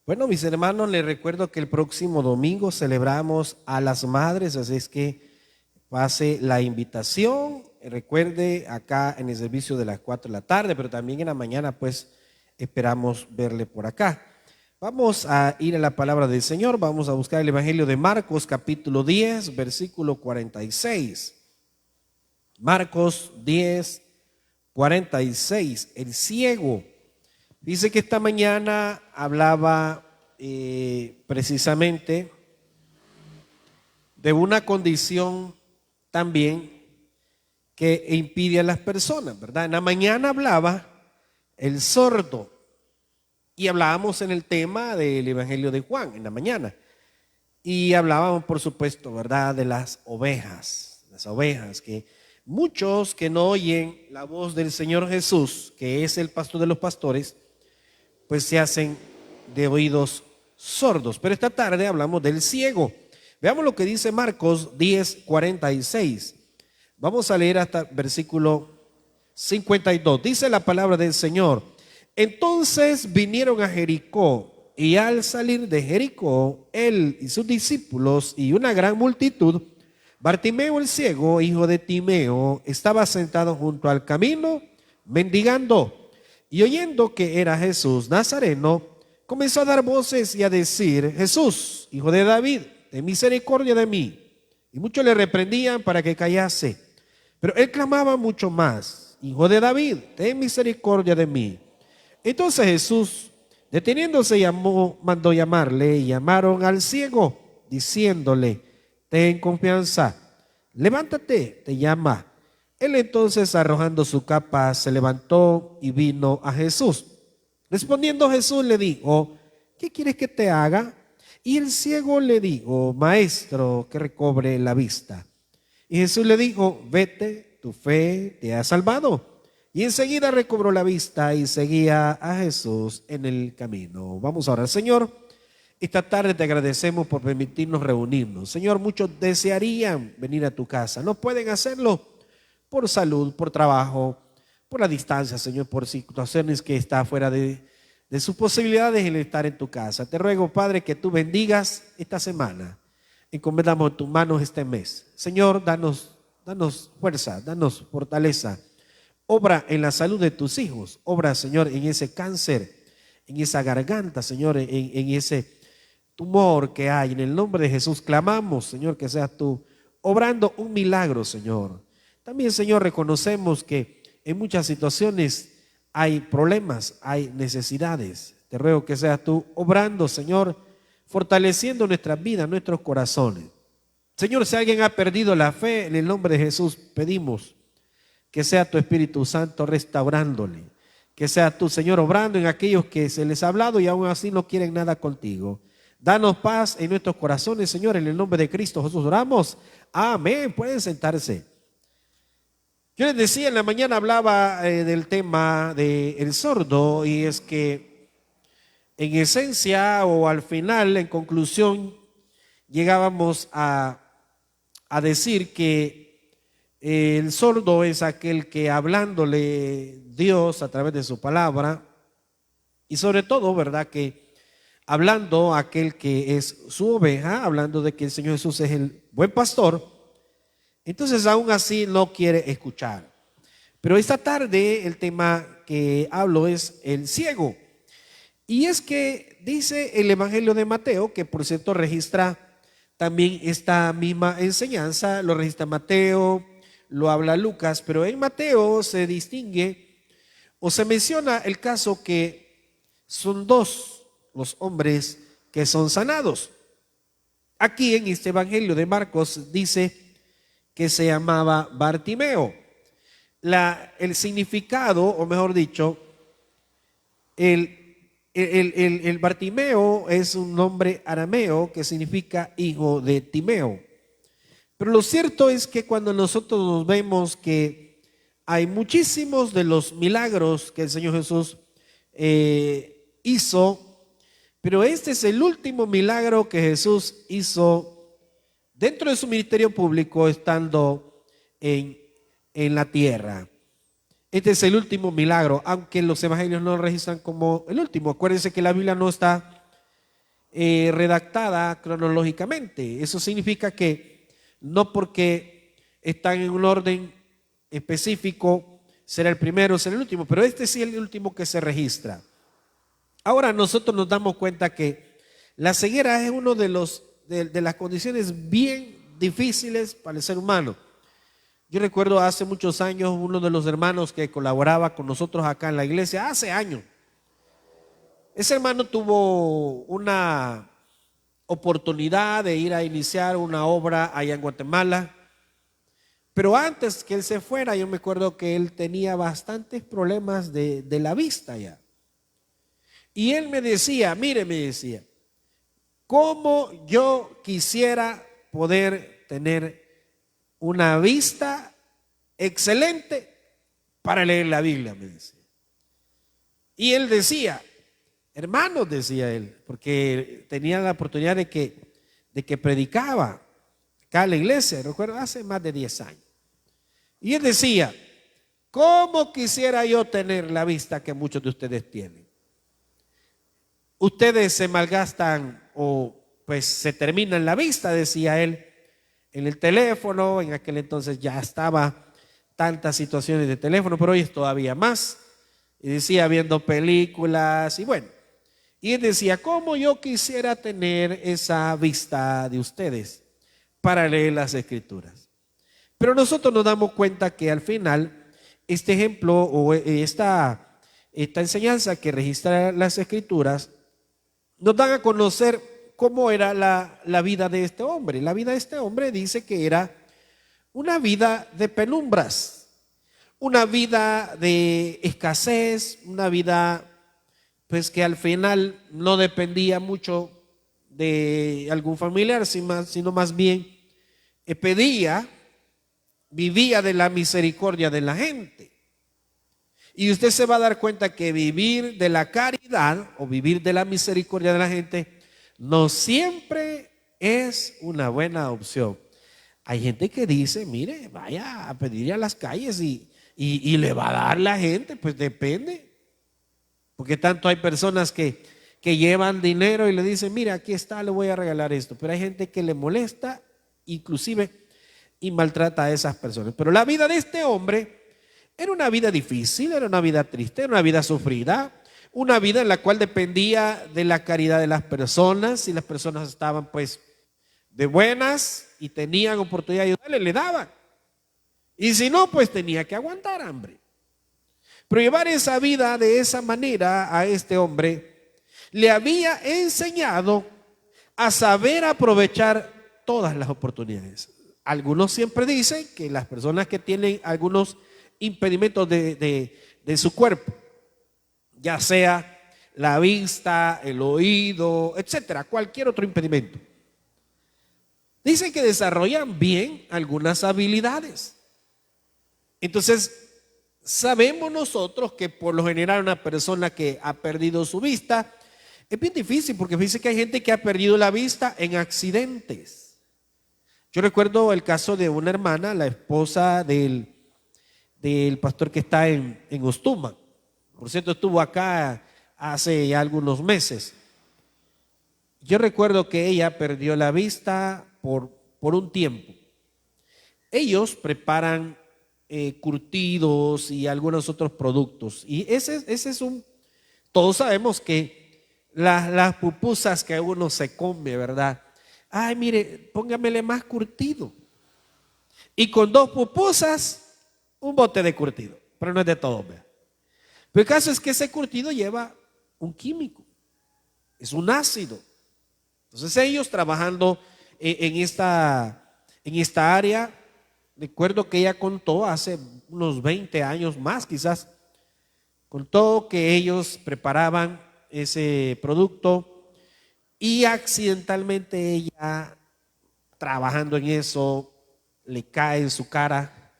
Bueno, mis hermanos, les recuerdo que el próximo domingo celebramos a las madres, así es que pase la invitación. Recuerde acá en el servicio de las 4 de la tarde, pero también en la mañana pues esperamos verle por acá. Vamos a ir a la palabra del Señor, vamos a buscar el Evangelio de Marcos capítulo 10, versículo 46. Marcos 10, 46, el ciego. Dice que esta mañana hablaba precisamente de una condición también que impide a las personas, ¿verdad? En la mañana hablaba el sordo y hablábamos en el tema del Evangelio de Juan en la mañana y hablábamos, por supuesto, ¿verdad?, de las ovejas que muchos que no oyen la voz del Señor Jesús, que es el pastor de los pastores, pues se hacen de oídos sordos. Pero esta tarde hablamos del ciego. Veamos lo que dice Marcos 10, 46. Vamos a leer hasta versículo 52. Dice la palabra del Señor: entonces vinieron a Jericó, y al salir de Jericó, él y sus discípulos y una gran multitud, Bartimeo el ciego, hijo de Timeo, estaba sentado junto al camino, mendigando. Y oyendo que era Jesús Nazareno, comenzó a dar voces y a decir: Jesús, hijo de David, ten misericordia de mí. Y muchos le reprendían para que callase. Pero él clamaba mucho más: Hijo de David, ten misericordia de mí. Entonces Jesús, deteniéndose, mandó llamarle, y llamaron al ciego, diciéndole: ten confianza, levántate, te llama. Él entonces, arrojando su capa, se levantó y vino a Jesús. Respondiendo Jesús le dijo: ¿qué quieres que te haga? Y el ciego le dijo: maestro, que recobre la vista. Y Jesús le dijo: vete, tu fe te ha salvado. Y enseguida recobró la vista y seguía a Jesús en el camino. Vamos a orar. Señor, esta tarde te agradecemos por permitirnos reunirnos. Señor, muchos desearían venir a tu casa, no pueden hacerlo por salud, por trabajo, por la distancia, Señor, por situaciones que está fuera de sus posibilidades el estar en tu casa. Te ruego, Padre, que tú bendigas esta semana. Encomendamos en tus manos este mes. Señor, danos fuerza, danos fortaleza. Obra en la salud de tus hijos. Obra, Señor, en ese cáncer, en esa garganta, Señor, en ese tumor que hay. En el nombre de Jesús clamamos, Señor, que seas tú obrando un milagro, Señor. También, Señor, reconocemos que en muchas situaciones hay problemas, hay necesidades. Te ruego que seas tú obrando, Señor, fortaleciendo nuestras vidas, nuestros corazones. Señor, si alguien ha perdido la fe, en el nombre de Jesús pedimos que sea tu Espíritu Santo restaurándole. Que sea tú, Señor, obrando en aquellos que se les ha hablado y aún así no quieren nada contigo. Danos paz en nuestros corazones, Señor, en el nombre de Cristo Jesús oramos. Amén. Pueden sentarse. Yo les decía, en la mañana hablaba del tema del sordo, y es que en esencia o al final, en conclusión, llegábamos a decir que el sordo es aquel que, hablándole Dios a través de su palabra, y sobre todo, ¿verdad?, que hablando aquel que es su oveja, hablando de que el Señor Jesús es el buen pastor, entonces aún así no quiere escuchar. Pero esta tarde el tema que hablo es el ciego. Y es que dice el Evangelio de Mateo, que por cierto registra también esta misma enseñanza, lo registra Mateo, lo habla Lucas, pero en Mateo se distingue o se menciona el caso que son dos los hombres que son sanados. Aquí en este Evangelio de Marcos dice que se llamaba Bartimeo. El significado, o mejor dicho, el Bartimeo es un nombre arameo que significa hijo de Timeo. Pero lo cierto es que cuando nosotros nos vemos que hay muchísimos de los milagros que el Señor Jesús hizo, pero este es el último milagro que Jesús hizo dentro de su ministerio público, estando en la tierra. Este es el último milagro, aunque los evangelios no lo registran como el último. Acuérdense que la Biblia no está redactada cronológicamente. Eso significa que no porque están en un orden específico será el primero, será el último, pero este sí es el último que se registra. Ahora nosotros nos damos cuenta que la ceguera es uno de las condiciones bien difíciles para el ser humano. Yo recuerdo hace muchos años uno de los hermanos que colaboraba con nosotros acá en la iglesia, hace años. Ese hermano tuvo una oportunidad de ir a iniciar una obra allá en Guatemala, pero antes que él se fuera, yo me acuerdo que él tenía bastantes problemas de la vista ya. Y él me decía, mire, me decía, cómo yo quisiera poder tener una vista excelente para leer la Biblia, me decía. Y él decía, hermanos, decía él, porque tenía la oportunidad de que predicaba acá en la iglesia, recuerdo, hace más de 10 años. Y él decía, ¿cómo quisiera yo tener la vista que muchos de ustedes tienen? Ustedes se malgastan o pues se terminan la vista, decía él, en el teléfono. En aquel entonces ya estaba tantas situaciones de teléfono, pero hoy es todavía más. Y decía viendo películas y bueno. Y él decía, ¿cómo yo quisiera tener esa vista de ustedes para leer las escrituras? Pero nosotros nos damos cuenta que al final este ejemplo o esta enseñanza que registra las escrituras nos dan a conocer cómo era la vida de este hombre. La vida de este hombre dice que era una vida de penumbras, una vida de escasez, una vida pues que al final no dependía mucho de algún familiar, sino más bien vivía de la misericordia de la gente. Y usted se va a dar cuenta que vivir de la caridad o vivir de la misericordia de la gente no siempre es una buena opción. Hay gente que dice, mire, vaya a pedirle a las calles y le va a dar la gente, pues depende. Porque tanto hay personas que llevan dinero y le dicen, mira, aquí está, le voy a regalar esto. Pero hay gente que le molesta, inclusive, y maltrata a esas personas. Pero la vida de este hombre era una vida difícil, era una vida triste, era una vida sufrida, una vida en la cual dependía de la caridad de las personas. Si las personas estaban pues de buenas y tenían oportunidad de ayudarle, le daban. Y si no, pues tenía que aguantar hambre. Pero llevar esa vida de esa manera a este hombre le había enseñado a saber aprovechar todas las oportunidades. Algunos siempre dicen que las personas que tienen algunos impedimentos de su cuerpo, ya sea la vista, el oído, etcétera, cualquier otro impedimento, dicen que desarrollan bien algunas habilidades. Entonces, sabemos nosotros que por lo general una persona que ha perdido su vista es bien difícil, porque dice que hay gente que ha perdido la vista en accidentes. Yo recuerdo el caso de una hermana, la esposa del pastor que está en Ostuma. Por cierto, estuvo acá hace ya algunos meses. Yo recuerdo que ella perdió la vista por un tiempo. Ellos preparan curtidos y algunos otros productos. Y ese es todos sabemos que las pupusas que uno se come, ¿verdad? Ay, mire, póngamele más curtido. Y con 2 pupusas, un bote de curtido. Pero no es de todo, ¿verdad? Pero el caso es que ese curtido lleva un químico. Es un ácido. Entonces ellos trabajando en esta área, recuerdo que ella contó hace unos 20 años más quizás, contó que ellos preparaban ese producto y accidentalmente ella, trabajando en eso, le cae en su cara,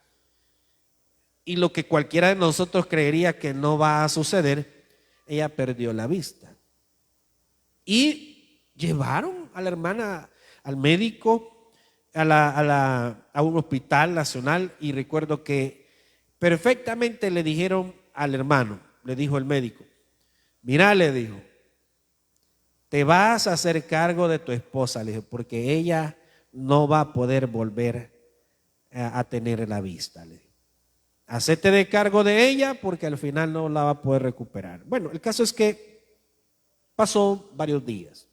y lo que cualquiera de nosotros creería que no va a suceder, ella perdió la vista. Y llevaron a la hermana al médico, a un hospital nacional, y recuerdo que perfectamente le dijeron al hermano, le dijo el médico, mira, le dijo, te vas a hacer cargo de tu esposa, le dijo, porque ella no va a poder volver a tener la vista, le dijo. Hacete de cargo de ella porque al final no la va a poder recuperar. Bueno, el caso es que pasó varios días.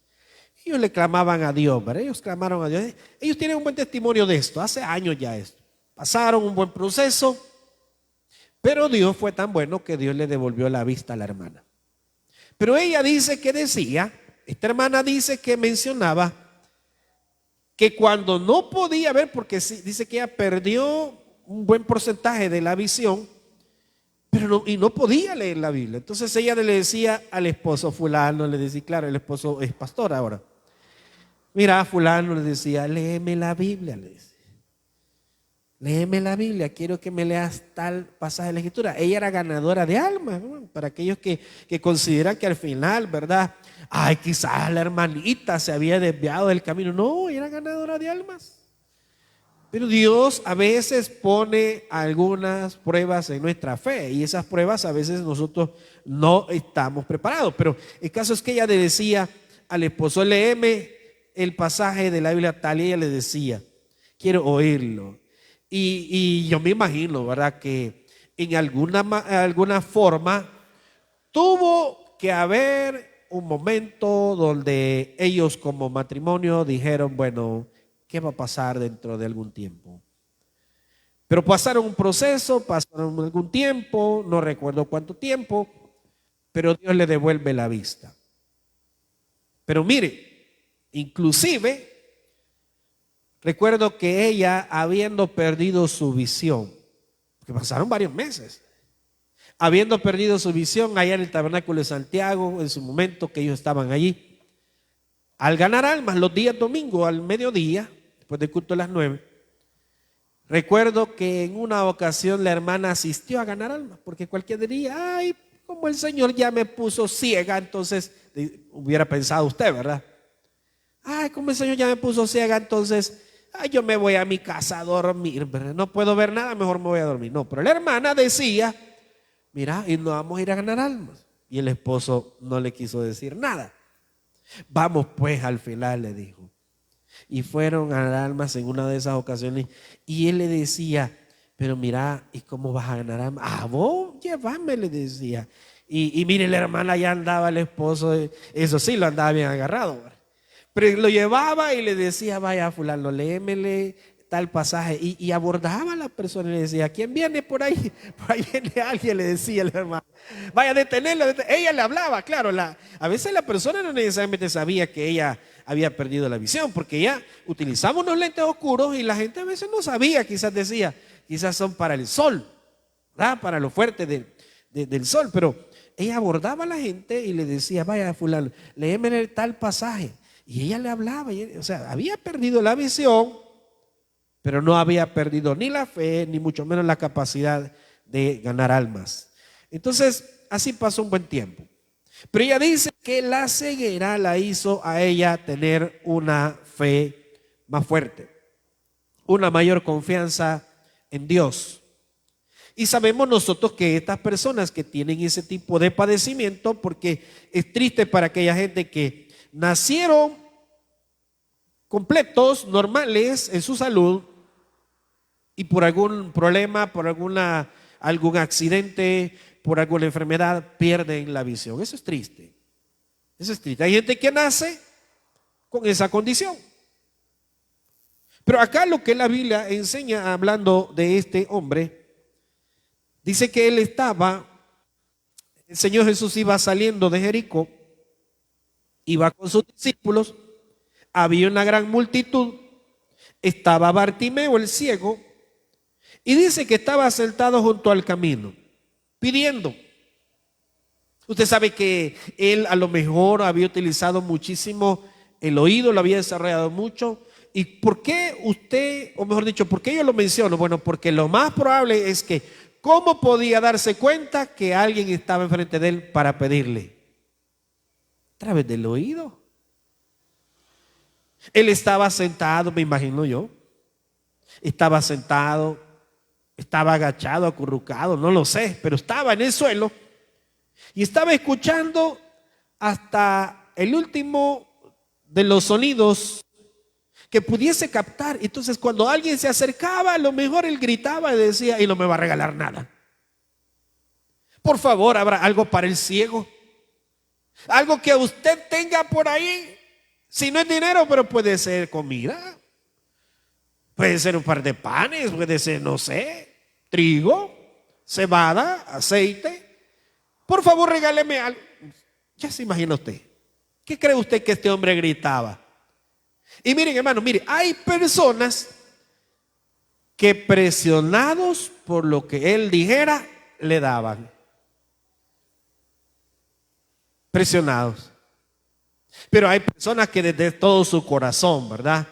Ellos le clamaban a Dios, ¿verdad? Ellos clamaron a Dios. Ellos tienen un buen testimonio de esto, hace años ya esto. Pasaron un buen proceso, pero Dios fue tan bueno que Dios le devolvió la vista a la hermana. Pero ella dice que decía, esta hermana dice que mencionaba que cuando no podía ver, porque dice que ella perdió un buen porcentaje de la visión, pero no podía leer la Biblia. Entonces ella le decía al esposo fulano, le decía, claro, el esposo es pastor ahora. Mira, fulano le decía, léeme la Biblia, le decía. Léeme la Biblia, quiero que me leas tal pasaje de la Escritura. Ella era ganadora de almas, ¿no? Para aquellos que consideran que al final, ¿verdad? Ay, quizás la hermanita se había desviado del camino. No, ella era ganadora de almas. Pero Dios a veces pone algunas pruebas en nuestra fe y esas pruebas a veces nosotros no estamos preparados. Pero el caso es que ella le decía al esposo, léeme el pasaje de la Biblia tal, y ella le decía, quiero oírlo. Y yo me imagino, ¿verdad? Que en alguna forma tuvo que haber un momento donde ellos como matrimonio dijeron, bueno, ¿qué va a pasar dentro de algún tiempo? Pero pasaron un proceso, pasaron algún tiempo, no recuerdo cuánto tiempo, pero Dios le devuelve la vista. Pero mire, inclusive, recuerdo que ella, habiendo perdido su visión, porque pasaron varios meses, habiendo perdido su visión allá en el tabernáculo de Santiago, en su momento que ellos estaban allí, al ganar almas los días domingos al mediodía, después del culto a las 9, recuerdo que en una ocasión la hermana asistió a ganar almas, porque cualquier diría, ay, como el Señor ya me puso ciega, entonces hubiera pensado usted, ¿verdad? Ay, como el Señor ya me puso ciega, entonces ay, yo me voy a mi casa a dormir, ¿verdad? No puedo ver nada, mejor me voy a dormir. No, pero la hermana decía, mira, y nos vamos a ir a ganar almas. Y el esposo no le quiso decir nada. Vamos pues, al final le dijo. Y fueron a ganar almas en una de esas ocasiones. Y él le decía, pero mira, ¿y cómo vas a ganar almas? Ah, vos llévame, le decía. Y mire, la hermana ya andaba, el esposo, eso sí, lo andaba bien agarrado, ¿verdad? Pero lo llevaba y le decía, vaya fulano, léemele tal pasaje. Y abordaba a la persona y le decía, ¿quién viene por ahí? Por ahí viene alguien, le decía el hermano. Vaya a detenerlo. Ella le hablaba, claro. A veces la persona no necesariamente sabía que ella había perdido la visión, porque ella utilizaba unos lentes oscuros y la gente a veces no sabía, quizás decía, quizás son para el sol, ¿verdad? Para lo fuerte del sol. Pero ella abordaba a la gente y le decía, vaya fulano, léeme tal pasaje. Y ella le hablaba, o sea, había perdido la visión, pero no había perdido ni la fe, ni mucho menos la capacidad de ganar almas. Entonces, así pasó un buen tiempo. Pero ella dice que la ceguera la hizo a ella tener una fe más fuerte, una mayor confianza en Dios. Y sabemos nosotros que estas personas que tienen ese tipo de padecimiento, porque es triste para aquella gente que nacieron completos, normales en su salud y por algún problema, por algún accidente, por alguna enfermedad, pierden la visión. Eso es triste. Eso es triste. Hay gente que nace con esa condición. Pero acá lo que la Biblia enseña hablando de este hombre, dice que el Señor Jesús iba saliendo de Jericó, iba con sus discípulos. Había una gran multitud, estaba Bartimeo el ciego, y dice que estaba sentado junto al camino, pidiendo. Usted sabe que él a lo mejor había utilizado muchísimo el oído, lo había desarrollado mucho. ¿Y por qué usted, o mejor dicho, por qué yo lo menciono? Bueno, porque lo más probable es que, ¿cómo podía darse cuenta que alguien estaba enfrente de él para pedirle? A través del oído. Él estaba sentado, me imagino yo. Estaba sentado, estaba agachado, acurrucado, no lo sé, pero estaba en el suelo y estaba escuchando hasta el último de los sonidos que pudiese captar. Entonces cuando alguien se acercaba, a lo mejor él gritaba y decía, y no me va a regalar nada. Por favor, habrá algo para el ciego. Algo que usted tenga por ahí. Si no es dinero, pero puede ser comida. Puede ser un par de panes, puede ser, no sé, trigo, cebada, aceite. Por favor, regáleme algo. Ya se imagina usted. ¿Qué cree usted que este hombre gritaba? Y miren, hermano, mire, hay personas que presionados por lo que él dijera, le daban. Presionados. Pero hay personas que desde todo su corazón, ¿verdad?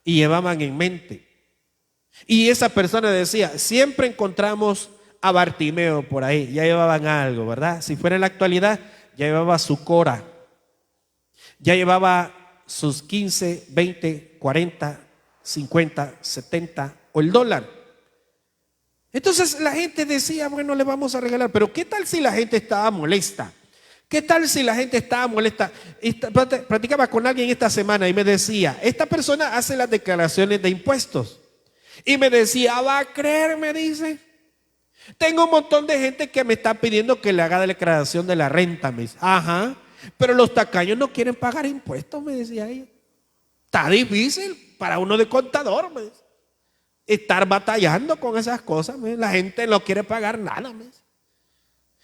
Y llevaban en mente. Y esa persona decía, siempre encontramos a Bartimeo por ahí, ya llevaban algo, ¿verdad? Si fuera en la actualidad, ya llevaba su cora, ya llevaba sus 15, 20, 40, 50, 70 o el dólar. Entonces la gente decía, bueno, le vamos a regalar, pero ¿qué tal si la gente estaba molesta? ¿Qué tal si la gente estaba molesta? Platicaba con alguien esta semana y me decía, esta persona hace las declaraciones de impuestos. Y me decía, va a creer, me dice. Tengo un montón de gente que me está pidiendo que le haga la declaración de la renta. Me dice, ajá, pero los tacaños no quieren pagar impuestos, me decía ella. Está difícil para uno de contador, me dice, estar batallando con esas cosas. Me dice. La gente no quiere pagar nada, me dice.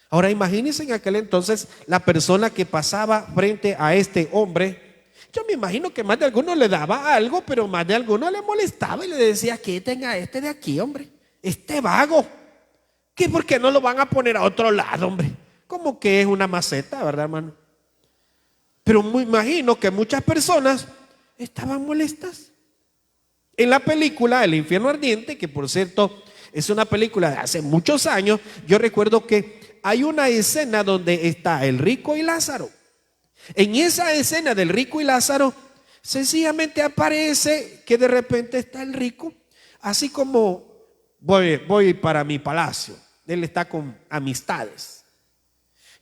Ahora imagínense en aquel entonces la persona que pasaba frente a este hombre. Yo me imagino que más de alguno le daba algo, pero más de alguno le molestaba y le decía, quiten a este de aquí, hombre, este vago. ¿Qué? ¿Por qué no lo van a poner a otro lado, hombre? Como que es una maceta, ¿verdad, hermano? Pero me imagino que muchas personas estaban molestas. En la película El Infierno Ardiente, que por cierto es una película de hace muchos años, yo recuerdo que hay una escena donde está el rico y Lázaro. En esa escena del rico y Lázaro, sencillamente aparece que de repente está el rico, así como voy para mi palacio. Él está con amistades.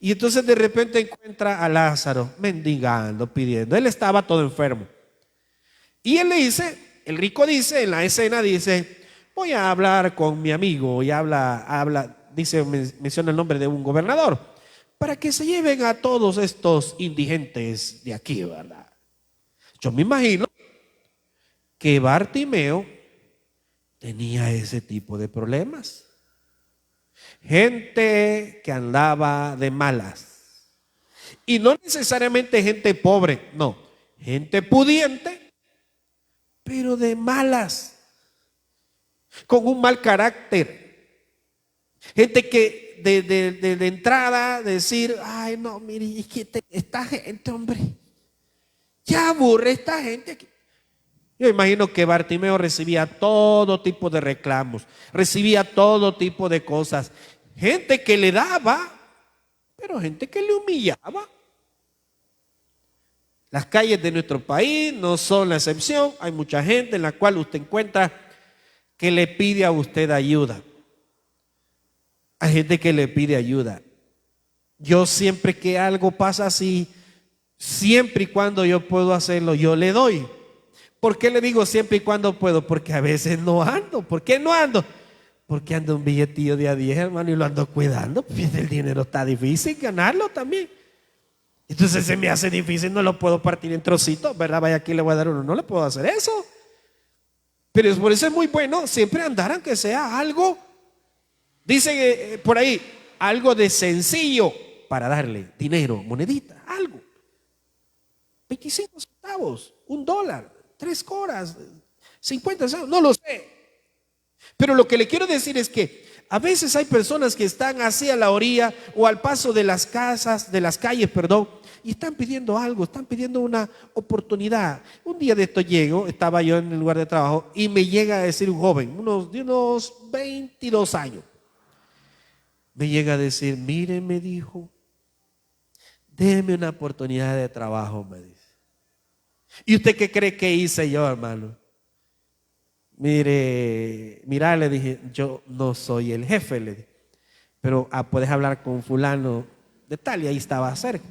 Y entonces de repente encuentra a Lázaro mendigando, pidiendo. Él estaba todo enfermo. Y él le dice, el rico dice, en la escena dice, voy a hablar con mi amigo. Y dice, menciona el nombre de un gobernador, para que se lleven a todos estos indigentes de aquí, ¿verdad? Yo me imagino que Bartimeo tenía ese tipo de problemas. Gente que andaba de malas. Y no necesariamente gente pobre, no. Gente pudiente, pero de malas. Con un mal carácter. Gente que de entrada decir, ay no, mire, es que esta gente, hombre, ya aburre esta gente aquí. Yo imagino que Bartimeo recibía todo tipo de reclamos, recibía todo tipo de cosas. Gente que le daba, pero gente que le humillaba. Las calles de nuestro país no son la excepción. Hay mucha gente en la cual usted encuentra que le pide a usted ayuda. Hay gente que le pide ayuda. Yo siempre que algo pasa así, siempre y cuando yo puedo hacerlo, yo le doy. ¿Por qué le digo siempre y cuando puedo? Porque a veces no ando. ¿Por qué no ando? Porque ando un billetillo de a 10, hermano, y lo ando cuidando. Pues el dinero está difícil ganarlo también. Entonces se me hace difícil, no lo puedo partir en trocitos, ¿verdad? Vaya, aquí le voy a dar uno, no le puedo hacer eso. Pero por eso es muy bueno siempre andar, aunque sea algo, dice por ahí, algo de sencillo para darle dinero, monedita, algo. 25 centavos, $1, 3 coras, 50 centavos, no lo sé. Pero lo que le quiero decir es que a veces hay personas que están así a la orilla o al paso de las casas, de las calles, perdón, y están pidiendo algo, están pidiendo una oportunidad. Un día de esto estaba yo en el lugar de trabajo y me llega a decir un joven, de unos 22 años. Me llega a decir, mire, me dijo, déme una oportunidad de trabajo, me dice. ¿Y usted qué cree que hice yo, hermano? Mira, le dije, yo no soy el jefe, le dije, pero puedes hablar con fulano de tal, y ahí estaba cerca.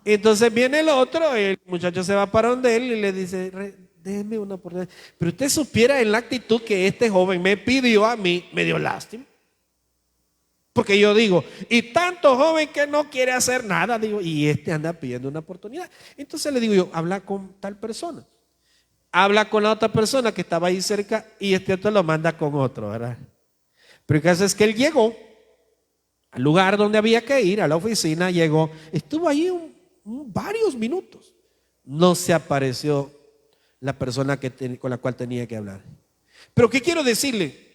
Entonces viene el otro, el muchacho se va para donde él y le dice, déjeme una oportunidad. Pero usted supiera en la actitud que este joven me pidió a mí, me dio lástima. Porque yo digo, y tanto joven que no quiere hacer nada, digo, y este anda pidiendo una oportunidad. Entonces le digo yo, habla con tal persona. Habla con la otra persona que estaba ahí cerca y este otro lo manda con otro, ¿verdad? Pero el caso es que él llegó al lugar donde había que ir, a la oficina, llegó, estuvo ahí varios minutos. No se apareció la persona con la cual tenía que hablar. Pero ¿qué quiero decirle?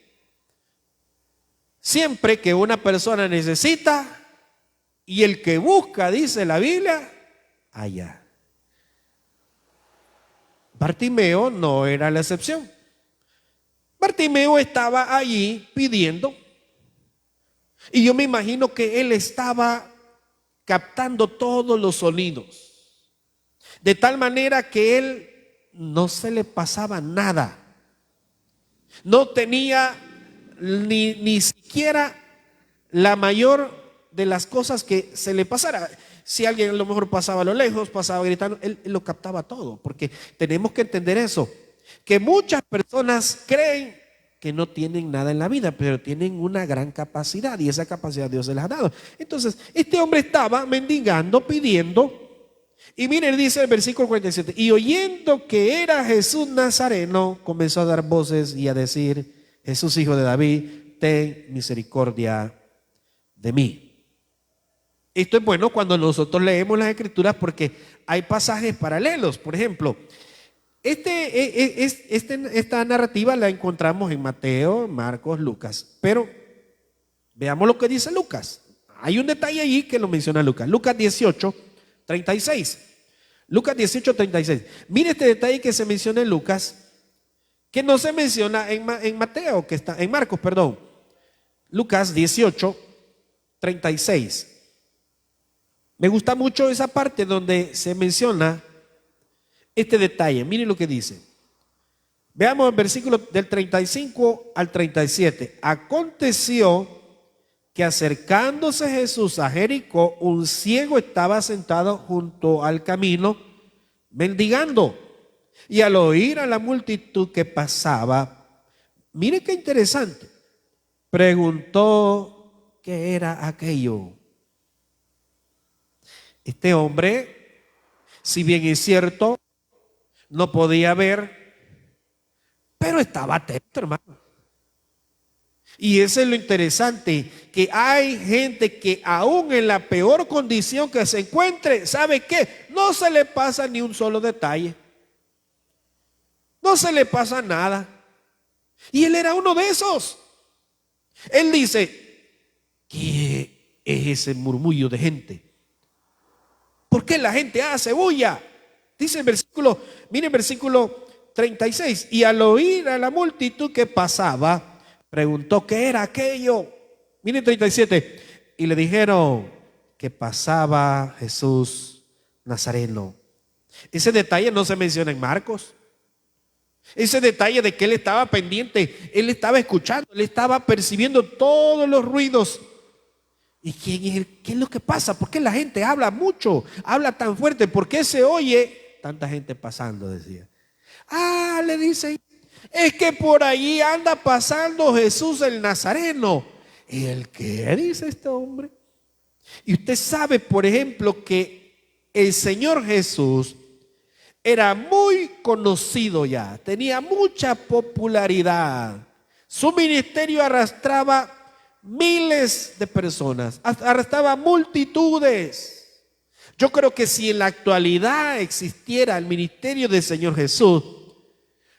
Siempre que una persona necesita y el que busca, dice la Biblia, allá. Bartimeo no era la excepción. Bartimeo estaba allí pidiendo y yo me imagino que él estaba captando todos los sonidos, de tal manera que él no se le pasaba nada. No tenía ni siquiera la mayor de las cosas que se le pasara. Si alguien a lo mejor pasaba a lo lejos, pasaba gritando, él lo captaba todo, porque tenemos que entender eso, que muchas personas creen que no tienen nada en la vida, pero tienen una gran capacidad y esa capacidad Dios se las ha dado. Entonces, este hombre estaba mendigando, pidiendo, y miren, dice el versículo 47, y oyendo que era Jesús Nazareno, comenzó a dar voces y a decir, Jesús hijo de David, ten misericordia de mí. Esto es bueno cuando nosotros leemos las escrituras porque hay pasajes paralelos. Por ejemplo, esta narrativa la encontramos en Mateo, Marcos, Lucas. Pero veamos lo que dice Lucas. Hay un detalle allí que lo menciona Lucas. Lucas 18, 36. Lucas 18, 36. Mire este detalle que se menciona en Lucas, que no se menciona en Mateo, que está en Marcos, perdón. Lucas 18, 36. Me gusta mucho esa parte donde se menciona este detalle. Miren lo que dice. Veamos el versículo del 35 al 37. Aconteció que acercándose Jesús a Jericó, un ciego estaba sentado junto al camino, mendigando. Y al oír a la multitud que pasaba, mire qué interesante, preguntó qué era aquello. Este hombre, si bien es cierto, no podía ver, pero estaba atento, hermano. Y eso es lo interesante, que hay gente que aún en la peor condición que se encuentre, ¿sabe qué? No se le pasa ni un solo detalle. No se le pasa nada. Y él era uno de esos. Él dice, ¿qué es ese murmullo de gente? ¿Por qué la gente hace bulla? Dice el versículo, miren el versículo 36. Y al oír a la multitud que pasaba, preguntó qué era aquello. Miren 37. Y le dijeron que pasaba Jesús Nazareno. Ese detalle no se menciona en Marcos. Ese detalle de que él estaba pendiente, él estaba escuchando, él estaba percibiendo todos los ruidos. ¿Y qué es lo que pasa? ¿Por qué la gente habla mucho? Habla tan fuerte. ¿Por qué se oye tanta gente pasando? Decía. Le dicen, es que por allí anda pasando Jesús el Nazareno. ¿Y el qué? Dice este hombre. Y usted sabe, por ejemplo, que el Señor Jesús era muy conocido ya, tenía mucha popularidad. Su ministerio arrastraba miles de personas, arrastraba multitudes. Yo creo que si en la actualidad existiera el ministerio del Señor Jesús,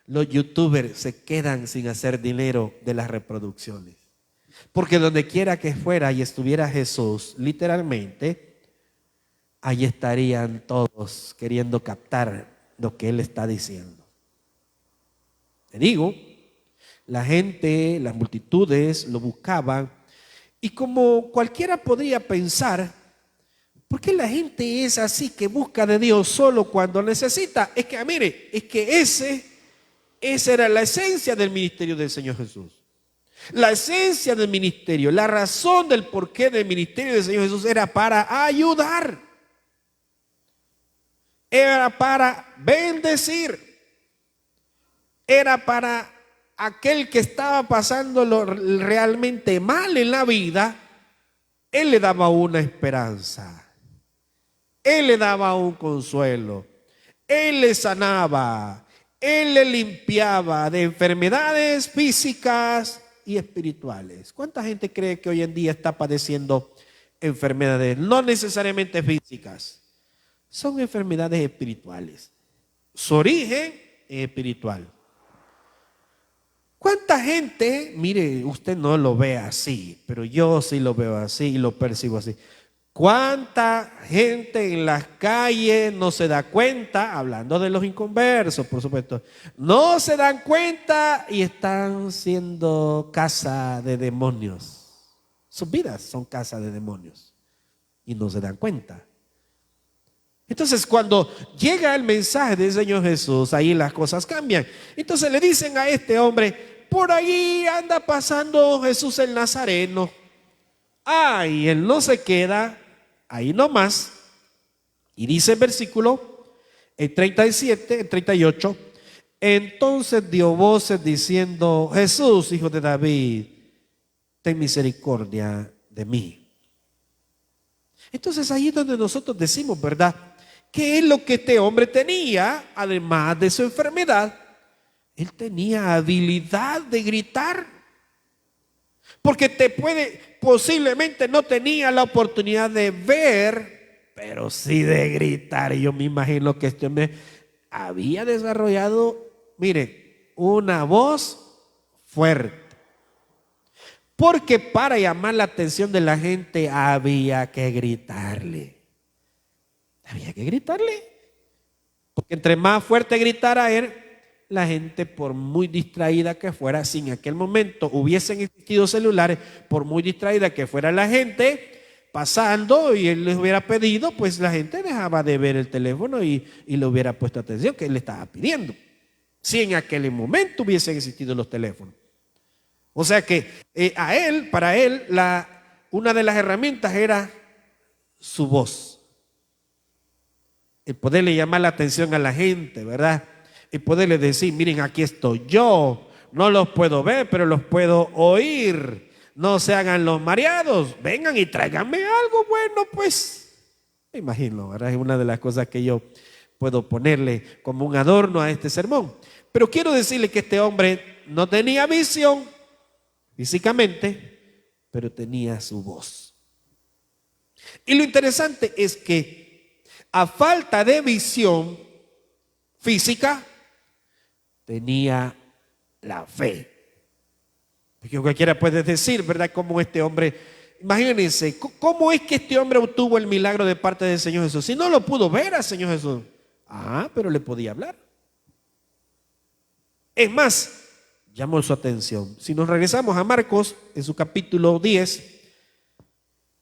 los youtubers se quedan sin hacer dinero de las reproducciones. Porque donde quiera que fuera y estuviera Jesús, literalmente, ahí estarían todos queriendo captar lo que Él está diciendo. Te digo, la gente, las multitudes lo buscaban y como cualquiera podría pensar, ¿por qué la gente es así que busca de Dios solo cuando necesita? Es que, mire, es que esa era la esencia del ministerio del Señor Jesús. La esencia del ministerio, la razón del porqué del ministerio del Señor Jesús era para ayudar. era para bendecir, era para aquel que estaba pasándolo realmente mal en la vida. Él le daba una esperanza, Él le daba un consuelo, Él le sanaba, Él le limpiaba de enfermedades físicas y espirituales. ¿Cuánta gente cree que hoy en día está padeciendo enfermedades no necesariamente físicas? Son enfermedades espirituales. Su origen es espiritual. ¿Cuánta gente, mire, usted no lo ve así, pero yo sí lo veo así y lo percibo así? ¿Cuánta gente en las calles no se da cuenta, hablando de los inconversos, por supuesto, no se dan cuenta y están siendo casa de demonios? Sus vidas son casa de demonios y no se dan cuenta. Entonces, cuando llega el mensaje del Señor Jesús, ahí las cosas cambian. Entonces le dicen a este hombre: por ahí anda pasando Jesús el Nazareno. Y él no se queda ahí nomás. Y dice el versículo, el 37, el 38, entonces dio voces diciendo: Jesús, hijo de David, ten misericordia de mí. Entonces ahí es donde nosotros decimos, ¿verdad?, ¿qué es lo que este hombre tenía? Además de su enfermedad, él tenía habilidad de gritar. Porque posiblemente no tenía la oportunidad de ver, pero sí de gritar. Y yo me imagino que este hombre había desarrollado, mire, una voz fuerte. Porque para llamar la atención de la gente había que gritarle. Había que gritarle. Porque entre más fuerte gritara él, la gente, por muy distraída que fuera, si en aquel momento hubiesen existido celulares, por muy distraída que fuera la gente pasando y él les hubiera pedido, pues la gente dejaba de ver el teléfono y le hubiera puesto atención que él le estaba pidiendo. Si en aquel momento hubiesen existido los teléfonos. O sea que para él, una de las herramientas era su voz. El poderle llamar la atención a la gente, ¿verdad? Y poderle decir: miren, aquí estoy yo, no los puedo ver, pero los puedo oír. No se hagan los mareados, vengan y tráiganme algo bueno, pues. Me imagino, ¿verdad? Es una de las cosas que yo puedo ponerle como un adorno a este sermón. Pero quiero decirle que este hombre no tenía visión físicamente, pero tenía su voz. Y lo interesante es que a falta de visión física, tenía la fe. Porque cualquiera puede decir, ¿verdad?, cómo este hombre, imagínense, ¿cómo es que este hombre obtuvo el milagro de parte del Señor Jesús? Si no lo pudo ver al Señor Jesús, pero le podía hablar. Es más, llamó su atención. Si nos regresamos a Marcos, en su capítulo 10,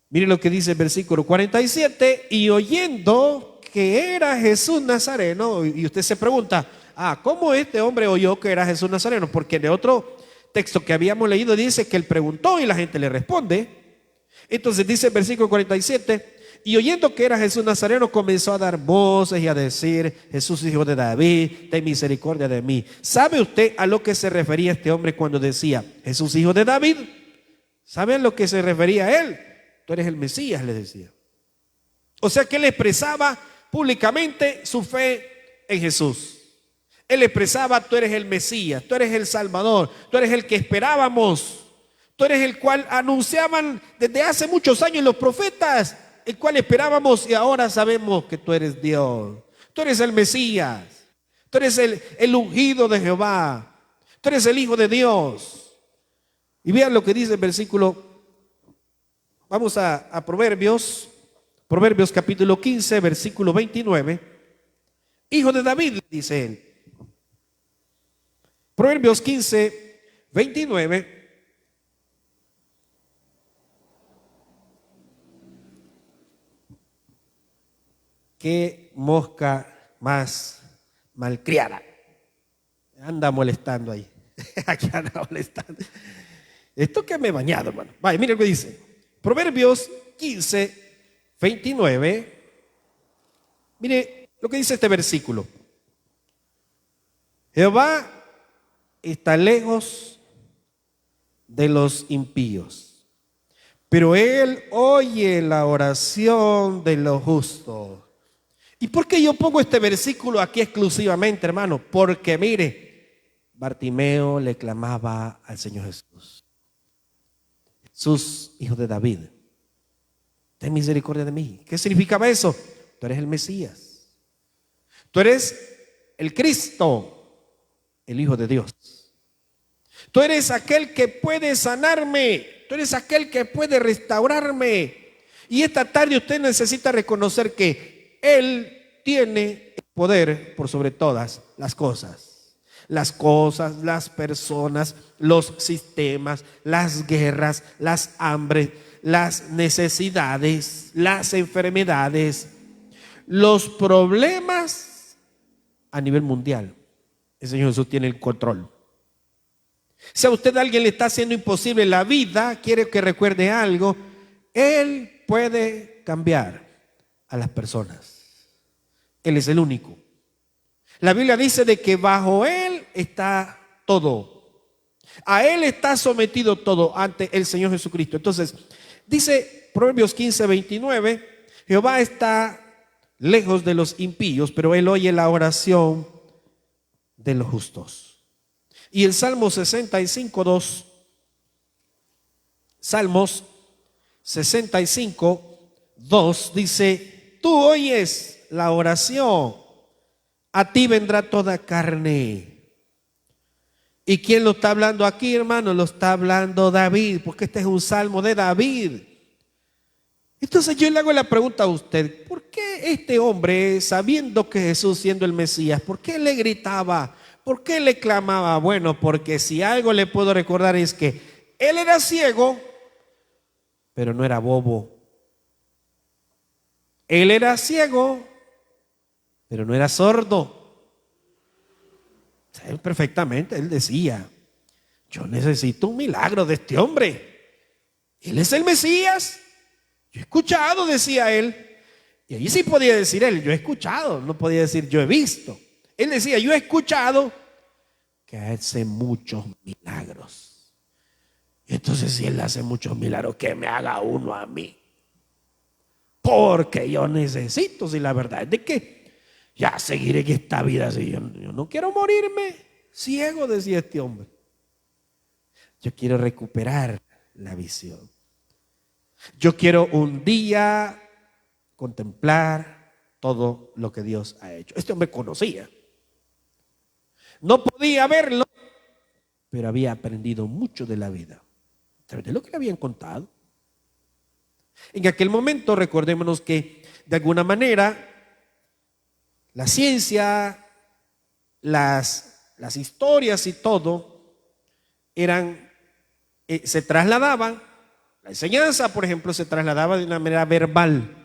miren lo que dice el versículo 47, y oyendo que era Jesús Nazareno, y usted se pregunta, ¿cómo este hombre oyó que era Jesús Nazareno? Porque en otro texto que habíamos leído dice que él preguntó y la gente le responde. Entonces dice el versículo 47, y oyendo que era Jesús Nazareno, comenzó a dar voces y a decir: Jesús, hijo de David, ten misericordia de mí. ¿Sabe usted a lo que se refería este hombre cuando decía Jesús, hijo de David? ¿Sabe a lo que se refería a él? Tú eres el Mesías, le decía. O sea que él expresaba públicamente su fe en Jesús. Él expresaba: tú eres el Mesías, tú eres el Salvador, tú eres el que esperábamos, tú eres el cual anunciaban desde hace muchos años los profetas, el cual esperábamos, y ahora sabemos que tú eres Dios. Tú eres el Mesías, tú eres el ungido de Jehová, tú eres el Hijo de Dios. Y vean lo que dice el versículo. Vamos a Proverbios capítulo 15, versículo 29. Hijo de David, dice él. Proverbios 15, 29. Qué mosca más malcriada. Anda molestando ahí. Aquí anda molestando. Esto que me he bañado, hermano. Vaya, mire lo que dice. Proverbios 15, 29. Mire, lo que dice este versículo. Jehová está lejos de los impíos, pero Él oye la oración de los justos. ¿Y por qué yo pongo este versículo aquí exclusivamente, hermano? Porque mire, Bartimeo le clamaba al Señor Jesús. Jesús, hijo de David, ten misericordia de mí. ¿Qué significaba eso? Tú eres el Mesías. Tú eres el Cristo, el Hijo de Dios. Tú eres aquel que puede sanarme. Tú eres aquel que puede restaurarme. Y esta tarde usted necesita reconocer que Él tiene el poder por sobre todas las cosas. Las cosas, las personas, los sistemas, las guerras, las hambres, las necesidades, las enfermedades, los problemas a nivel mundial. El Señor Jesús tiene el control. Si a usted alguien le está haciendo imposible la vida, quiere que recuerde algo, Él puede cambiar a las personas. Él es el único. La Biblia dice de que bajo Él está todo. A Él está sometido todo ante el Señor Jesucristo. Entonces, dice Proverbios 15:29, Jehová está lejos de los impíos, pero Él oye la oración de los justos. Y el Salmo 65:2, Salmos 65:2 dice, tú oyes la oración, a ti vendrá toda carne. ¿Y quién lo está hablando aquí, hermano? Lo está hablando David, porque este es un salmo de David. Entonces yo le hago la pregunta a usted, ¿por qué este hombre, sabiendo que Jesús siendo el Mesías, por qué le gritaba? ¿Por qué le clamaba? Bueno, porque si algo le puedo recordar es que él era ciego, pero no era bobo. Él era ciego, pero no era sordo. Él perfectamente, él decía, yo necesito un milagro de este hombre. Él es el Mesías. Yo he escuchado, decía él. Y ahí sí podía decir él, yo he escuchado, no podía decir yo he visto. Él decía, yo he escuchado que hace muchos milagros. Y entonces si él hace muchos milagros, que me haga uno a mí. Porque yo necesito, si la verdad es de que ya seguiré en esta vida así. Yo no quiero morirme ciego, decía este hombre. Yo quiero recuperar la visión. Yo quiero un día contemplar todo lo que Dios ha hecho. Este hombre conocía. No podía verlo, pero había aprendido mucho de la vida, a través de lo que le habían contado. En aquel momento, recordémonos que de alguna manera la ciencia, las historias y todo se trasladaban. La enseñanza, por ejemplo, se trasladaba de una manera verbal.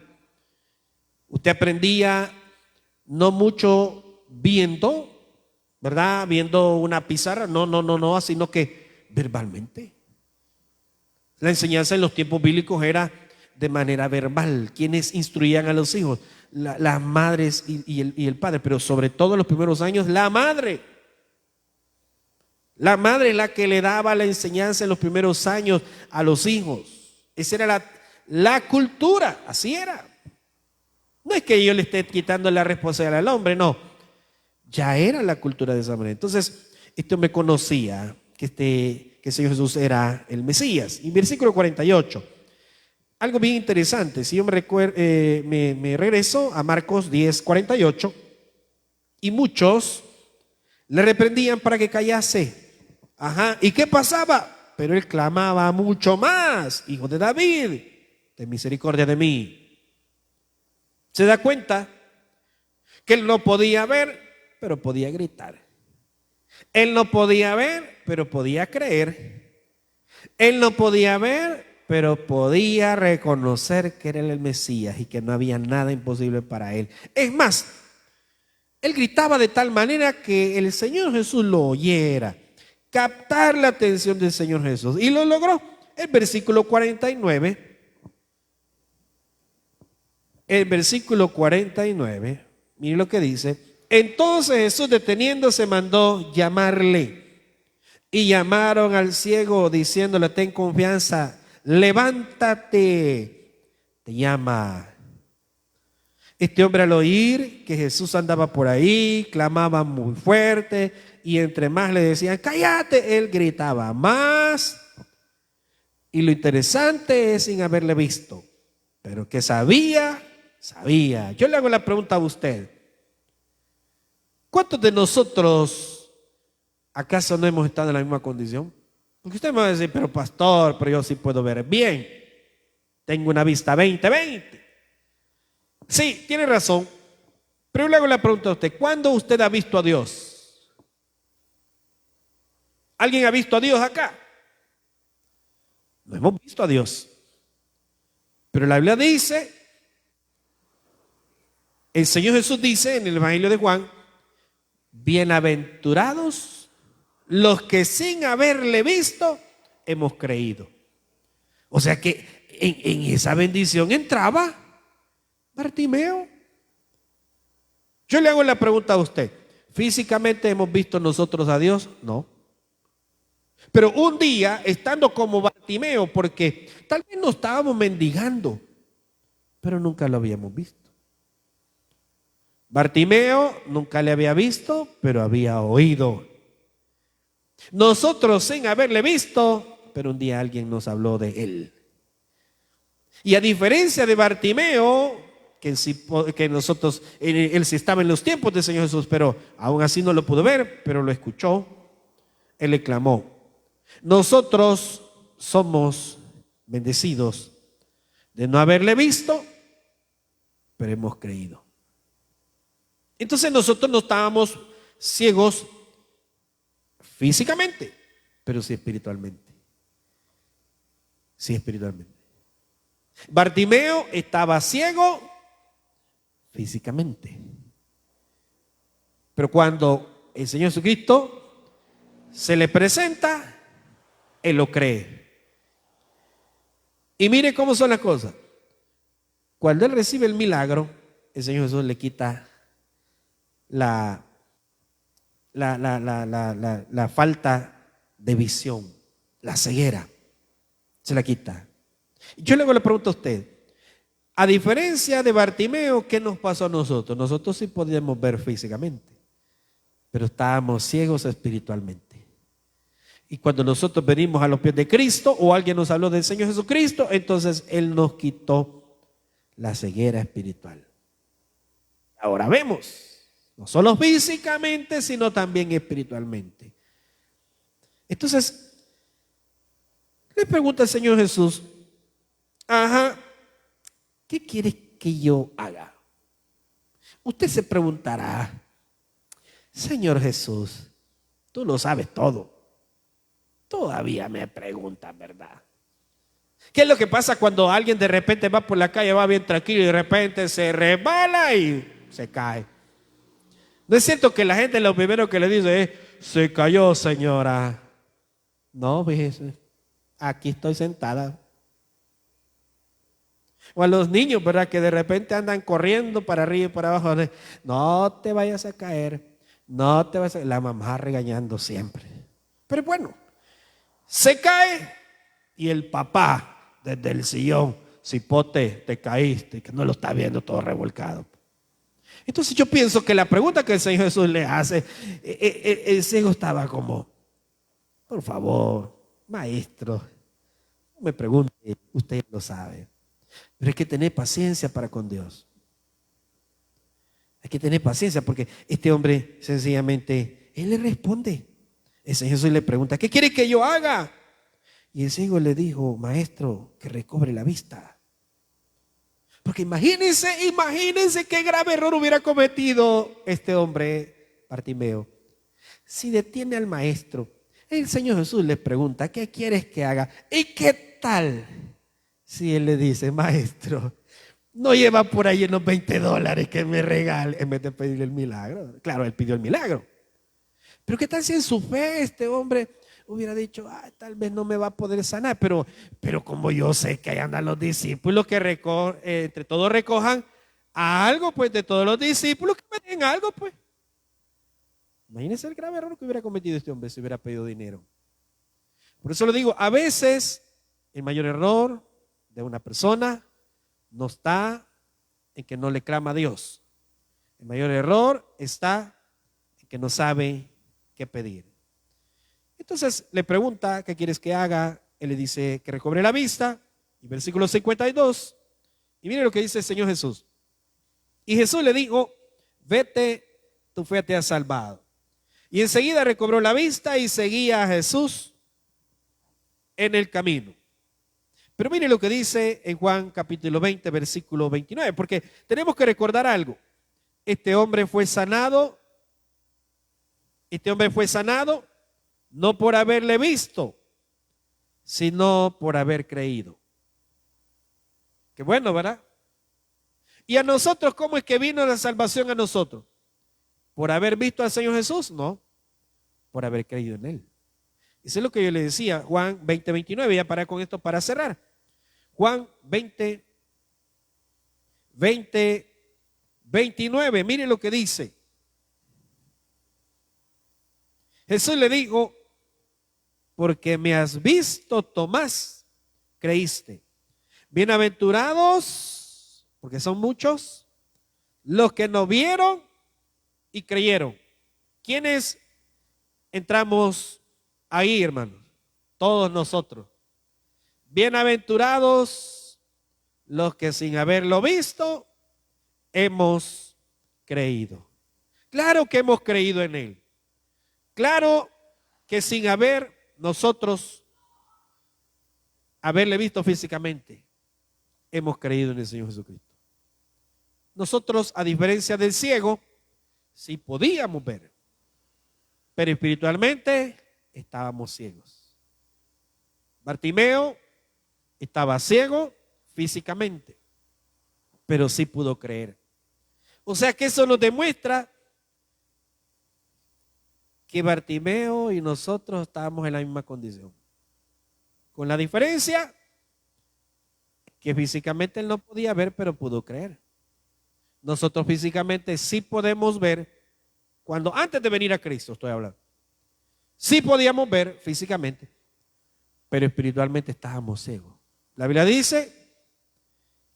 Usted aprendía no mucho viendo, ¿verdad? Viendo una pizarra, no, sino que verbalmente. La enseñanza en los tiempos bíblicos era de manera verbal. ¿Quiénes instruían a los hijos? Las madres y el padre, pero sobre todo en los primeros años, la madre. La madre es la que le daba la enseñanza en los primeros años a los hijos. Esa era la cultura, así era. No es que yo le esté quitando la responsabilidad al hombre, no. Ya era la cultura de esa manera. Entonces, este hombre conocía que el Señor Jesús era el Mesías. Y versículo 48, algo bien interesante. Si yo me regreso a Marcos 10:48, y muchos le reprendían para que callase. Ajá. ¿Y qué pasaba? Pero él clamaba mucho más, hijo de David, ten misericordia de mí. ¿Se da cuenta? Que él no podía ver, pero podía gritar. Él no podía ver, pero podía creer. Él no podía ver, pero podía reconocer que era el Mesías y que no había nada imposible para él. Es más, él gritaba de tal manera que el Señor Jesús lo oyera, captar la atención del Señor Jesús, y lo logró. El versículo 49, Mire lo que dice. Entonces Jesús, deteniéndose, mandó llamarle. Y llamaron al ciego diciéndole: ten confianza, levántate, te llama. Este hombre, al oír que Jesús andaba por ahí, clamaba muy fuerte, y entre más le decían: cállate, él gritaba más. Y lo interesante es, sin haberle visto, pero que sabía. Yo le hago la pregunta a usted: ¿cuántos de nosotros acaso no hemos estado en la misma condición? Porque usted me va a decir: pero pastor, pero yo sí puedo ver bien, tengo una vista 20/20. Sí, tiene razón, pero yo le hago la pregunta a usted: ¿cuándo usted ha visto a Dios? ¿Alguien ha visto a Dios acá? No hemos visto a Dios, pero la Biblia dice, el Señor Jesús dice en el Evangelio de Juan: bienaventurados los que sin haberle visto hemos creído. O sea que en esa bendición entraba Bartimeo. Yo le hago la pregunta a usted: ¿físicamente hemos visto nosotros a Dios? No. Pero un día, estando como Bartimeo, porque tal vez no estábamos mendigando, pero nunca lo habíamos visto. Bartimeo nunca le había visto, pero había oído. Nosotros sin haberle visto, pero un día alguien nos habló de él. Y a diferencia de Bartimeo, que nosotros, él sí estaba en los tiempos del Señor Jesús, pero aún así no lo pudo ver, pero lo escuchó, él le clamó. Nosotros somos bendecidos de no haberle visto, pero hemos creído. Entonces nosotros no estábamos ciegos físicamente, pero sí espiritualmente. Sí, espiritualmente. Bartimeo estaba ciego físicamente, pero cuando el Señor Jesucristo se le presenta, él lo cree. Y mire cómo son las cosas. Cuando él recibe el milagro, el Señor Jesús le quita la falta de visión, la ceguera, se la quita. Yo le hago la pregunta a usted: a diferencia de Bartimeo, ¿qué nos pasó a nosotros? Nosotros sí podíamos ver físicamente, pero estábamos ciegos espiritualmente. Y cuando nosotros venimos a los pies de Cristo, o alguien nos habló del Señor Jesucristo, entonces Él nos quitó la ceguera espiritual. Ahora vemos, no solo físicamente, sino también espiritualmente. Entonces, le pregunta el Señor Jesús: ¿qué quieres que yo haga? Usted se preguntará: Señor Jesús, tú lo sabes todo. Todavía me preguntas, ¿verdad? ¿Qué es lo que pasa cuando alguien de repente va por la calle, va bien tranquilo y de repente se resbala y se cae? ¿No es cierto que la gente lo primero que le dice es: se cayó, señora? No, fíjese, aquí estoy sentada. O a los niños, ¿verdad?, que de repente andan corriendo para arriba y para abajo. No te vayas a caer, no te vayas a caer. La mamá regañando siempre. Pero bueno, se cae y el papá desde el sillón: cipote, te caíste, que no lo está viendo todo revolcado. Entonces yo pienso que la pregunta que el Señor Jesús le hace, el ciego estaba como: por favor, maestro, no me pregunte, usted lo sabe. Pero hay que tener paciencia para con Dios. Hay que tener paciencia, porque este hombre sencillamente, él le responde. El Señor Jesús le pregunta: ¿qué quiere que yo haga? Y el ciego le dijo: maestro, que recobre la vista. Porque imagínense qué grave error hubiera cometido este hombre, Bartimeo, si detiene al maestro. El Señor Jesús le pregunta: ¿qué quieres que haga? ¿Y qué tal si él le dice: maestro, no lleva por ahí unos $20 que me regale, en vez de pedirle el milagro? Claro, él pidió el milagro. Pero ¿qué tal si en su fe este hombre hubiera dicho: tal vez no me va a poder sanar, pero como yo sé que ahí andan los discípulos que entre todos recojan algo, pues de todos los discípulos que en algo, pues. Imagínense el grave error que hubiera cometido este hombre si hubiera pedido dinero. Por eso lo digo, a veces el mayor error de una persona no está en que no le clama a Dios. El mayor error está en que no sabe qué pedir. Entonces le pregunta, ¿qué quieres que haga? Él le dice que recobre la vista. Y versículo 52. Y mire lo que dice el Señor Jesús. Y Jesús le dijo, vete, tu fe te ha salvado. Y enseguida recobró la vista y seguía a Jesús en el camino. Pero mire lo que dice en Juan capítulo 20, versículo 29, porque tenemos que recordar algo. Este hombre fue sanado no por haberle visto, sino por haber creído. Qué bueno, ¿verdad? ¿Y a nosotros cómo es que vino la salvación a nosotros? ¿Por haber visto al Señor Jesús? No, por haber creído en Él. Eso es lo que yo le decía, Juan 20, 29, ya para con esto para cerrar. Juan 20, 29, mire lo que dice. Jesús le dijo, porque me has visto, Tomás, creíste. Bienaventurados, porque son muchos, los que no vieron y creyeron. ¿Quiénes entramos ahí, hermanos? Todos nosotros. Bienaventurados los que sin haberlo visto hemos creído. Claro que hemos creído en Él. Claro que sin haber nosotros haberle visto físicamente, hemos creído en el Señor Jesucristo. Nosotros, a diferencia del ciego, sí podíamos ver, pero espiritualmente estábamos ciegos. Bartimeo estaba ciego físicamente, pero sí pudo creer. O sea que eso nos demuestra que Bartimeo y nosotros estábamos en la misma condición. Con la diferencia que físicamente él no podía ver, pero pudo creer. Nosotros físicamente sí podemos ver, cuando antes de venir a Cristo estoy hablando. Sí podíamos ver físicamente, pero espiritualmente estábamos ciegos. La Biblia dice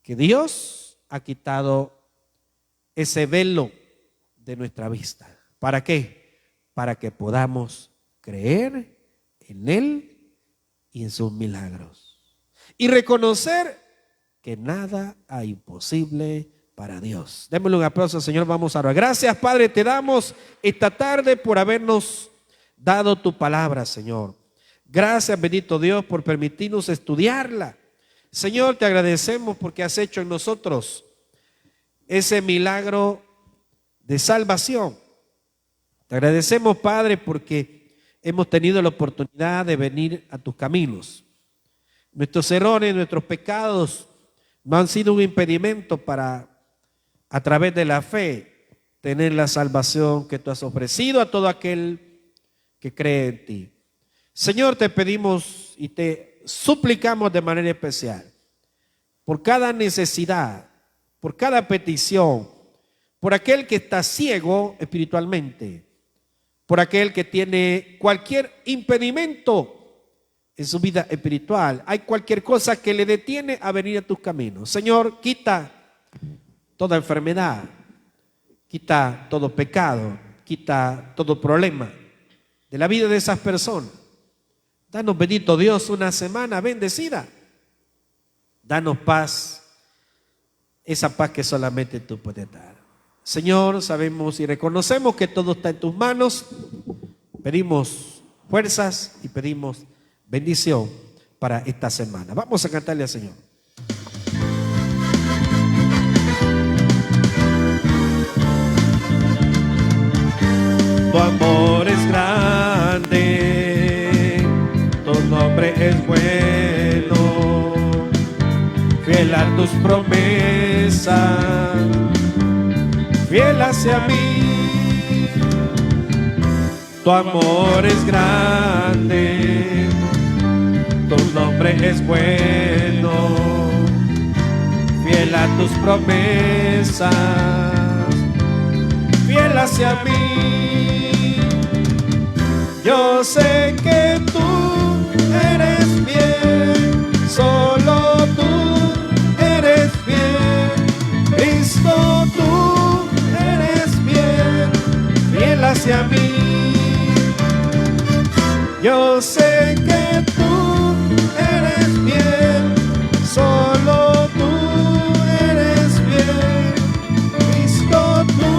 que Dios ha quitado ese velo de nuestra vista. ¿Para qué? Para que podamos creer en Él y en sus milagros. Y reconocer que nada hay imposible para Dios. Démosle un aplauso al Señor, vamos a orar. Gracias, Padre, te damos esta tarde por habernos dado tu palabra, Señor. Gracias, bendito Dios, por permitirnos estudiarla. Señor, te agradecemos porque has hecho en nosotros ese milagro de salvación. Te agradecemos, Padre, porque hemos tenido la oportunidad de venir a tus caminos. Nuestros errores, nuestros pecados no han sido un impedimento para, a través de la fe, tener la salvación que tú has ofrecido a todo aquel que cree en ti. Señor, te pedimos y te suplicamos de manera especial por cada necesidad, por cada petición, por aquel que está ciego espiritualmente, por aquel que tiene cualquier impedimento en su vida espiritual. Hay cualquier cosa que le detiene a venir a tus caminos. Señor, quita toda enfermedad, quita todo pecado, quita todo problema de la vida de esas personas. Danos, bendito Dios, una semana bendecida. Danos paz, esa paz que solamente tú puedes dar. Señor, sabemos y reconocemos que todo está en tus manos. Pedimos fuerzas y pedimos bendición para esta semana. Vamos a cantarle al Señor. Tu amor es grande, tu nombre es bueno, fiel a tus promesas, fiel hacia mí. Tu amor es grande, tu nombre es bueno, fiel a tus promesas, fiel hacia mí. Yo sé que tú eres fiel, solo tú eres fiel. Cristo, tú eres fiel, fiel hacia mí. Yo sé que tú eres fiel, solo tú eres fiel. Cristo, tú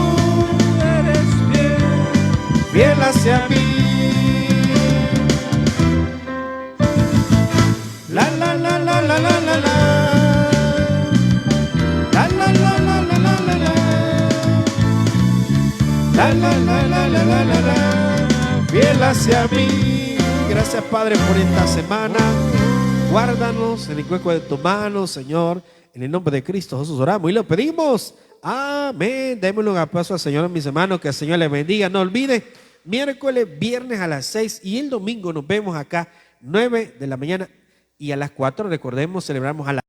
eres fiel, fiel hacia mí. La la la la la la la la. La la la la la la la la. La la la la la la la la. Fiel hacia mí. Gracias, Padre, por esta semana. Guárdanos en el hueco de tu mano, Señor. En el nombre de Cristo Jesús oramos y lo pedimos. Amén. Démosle un aplauso al Señor, mis hermanos. Que el Señor les bendiga. No olviden, miércoles, viernes a las 6 y el domingo nos vemos acá 9 de la mañana y a las 4. Recordemos, celebramos a las